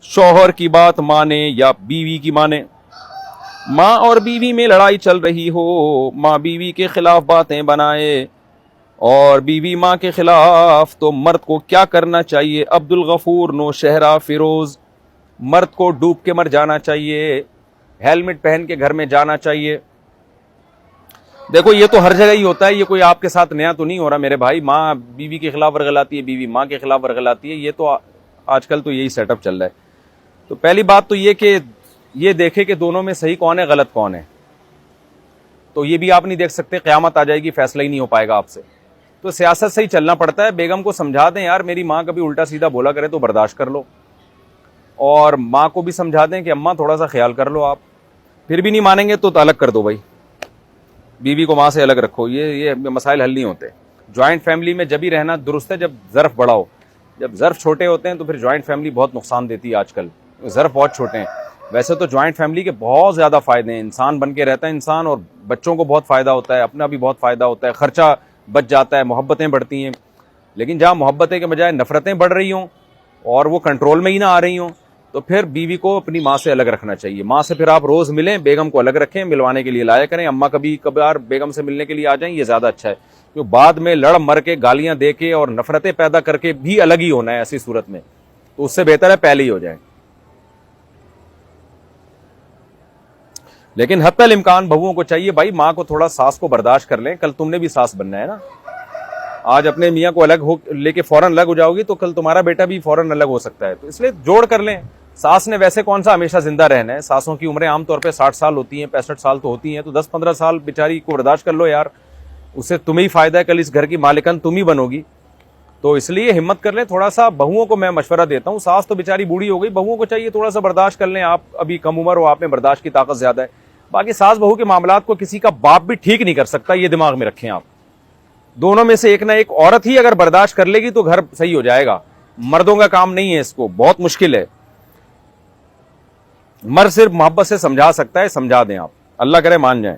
شوہر کی بات مانے یا بیوی کی مانے. ماں اور بیوی میں لڑائی چل رہی ہو, ماں بیوی کے خلاف باتیں بنائے اور بیوی ماں کے خلاف, تو مرد کو کیا کرنا چاہیے؟ عبد الغفور نوشہرہ فیروز. مرد کو ڈوب کے مر جانا چاہیے, ہیلمٹ پہن کے گھر میں جانا چاہیے. دیکھو یہ تو ہر جگہ ہی ہوتا ہے, یہ کوئی آپ کے ساتھ نیا تو نہیں ہو رہا میرے بھائی. ماں بیوی کے خلاف ورغلاتی ہے, بیوی ماں کے خلاف ورغلاتی ہے, یہ تو آج کل تو یہی سیٹ اپ چل رہا ہے. تو پہلی بات تو یہ کہ یہ دیکھے کہ دونوں میں صحیح کون ہے غلط کون ہے. تو یہ بھی آپ نہیں دیکھ سکتے, قیامت آ جائے گی فیصلہ ہی نہیں ہو پائے گا آپ سے. تو سیاست سے ہی چلنا پڑتا ہے. بیگم کو سمجھا دیں یار میری ماں کبھی الٹا سیدھا بولا کرے تو برداشت کر لو, اور ماں کو بھی سمجھا دیں کہ اماں تھوڑا سا خیال کر لو آپ. پھر بھی نہیں مانیں گے تو الگ کر دو بھائی, بیوی کو ماں سے الگ رکھو. یہ مسائل حل نہیں ہوتے. جوائنٹ فیملی میں جب ہی رہنا درست ہے جب ظرف بڑا ہو. جب ظرف چھوٹے ہوتے ہیں تو پھر جوائنٹ فیملی بہت نقصان دیتی ہے. آج کل ظرف بہت چھوٹے ہیں. ویسے تو جوائنٹ فیملی کے بہت زیادہ فائدے ہیں, انسان بن کے رہتا ہے انسان, اور بچوں کو بہت فائدہ ہوتا ہے, اپنا بھی بہت فائدہ ہوتا ہے, خرچہ بچ جاتا ہے, محبتیں بڑھتی ہیں. لیکن جہاں محبتیں کے بجائے نفرتیں بڑھ رہی ہوں اور وہ کنٹرول میں ہی نہ آ رہی ہوں, تو پھر بیوی کو اپنی ماں سے الگ رکھنا چاہیے. ماں سے پھر آپ روز ملیں, بیگم کو الگ رکھیں, ملوانے کے لیے لایا کریں. اماں کبھی کبھار بیگم سے ملنے کے لیے آ جائیں, یہ زیادہ اچھا ہے. کیوں بعد میں لڑ مر کے گالیاں دے کے اور نفرتیں پیدا کر کے بھی الگ ہی ہونا ہے ایسی صورت میں, تو اس سے بہتر ہے پہلے ہی ہو جائیں. لیکن حتی الامکان بہوؤں کو چاہیے بھائی ماں کو تھوڑا ساس کو برداشت کر لیں. کل تم نے بھی ساس بننا ہے نا. آج اپنے میاں کو الگ ہو لے کے فوراً الگ ہو جاؤ گی تو کل تمہارا بیٹا بھی فوراً الگ ہو سکتا ہے. تو اس لیے جوڑ کر لیں. ساس نے ویسے کون سا ہمیشہ زندہ رہنا ہے, ساسوں کی عمریں عام طور پہ 60 سال ہوتی ہیں, 65 سال تو ہوتی ہیں. تو 10-15 سال بیچاری کو برداشت کر لو یار, اس سے تمہیں ہی فائدہ ہے, کل اس گھر کی مالکن تم ہی بنو گی. تو اس لیے ہمت کر لیں تھوڑا سا. بہوؤں کو میں مشورہ دیتا ہوں, ساس تو بیچاری بوڑھی ہو گئی, بہوؤں کو چاہیے تھوڑا سا برداشت کر لیں. آپ ابھی کم عمر ہو, آپ میں برداشت کی طاقت زیادہ ہے. باقی ساس بہو کے معاملات کو کسی کا باپ بھی ٹھیک نہیں کر سکتا, یہ دماغ میں رکھیں آپ. دونوں میں سے ایک نہ ایک عورت ہی اگر برداشت کر لے گی تو گھر صحیح ہو جائے گا. مردوں کا کام نہیں ہے, اس کو بہت مشکل ہے. مرد صرف محبت سے سمجھا سکتا ہے, سمجھا دیں آپ, اللہ کرے مان جائیں.